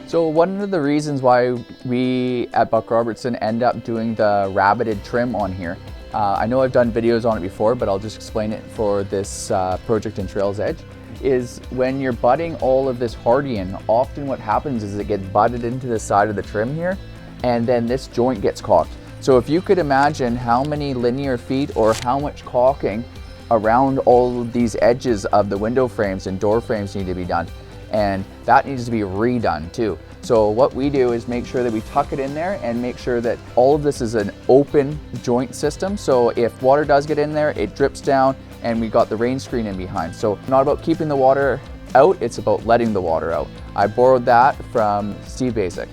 So one of the reasons why we at Buck Robertson end up doing the rabbeted trim on here, I know I've done videos on it before, but I'll just explain it for this project in Trails Edge, is when you're butting all of this hardying, often what happens is it gets butted into the side of the trim here, and then this joint gets caulked. So if you could imagine how many linear feet or how much caulking around all of these edges of the window frames and door frames need to be done. And that needs to be redone too. So what we do is make sure that we tuck it in there and make sure that all of this is an open joint system. So if water does get in there, it drips down, and we got the rain screen in behind. So not about keeping the water out, it's about letting the water out. I borrowed that from Steve Basic.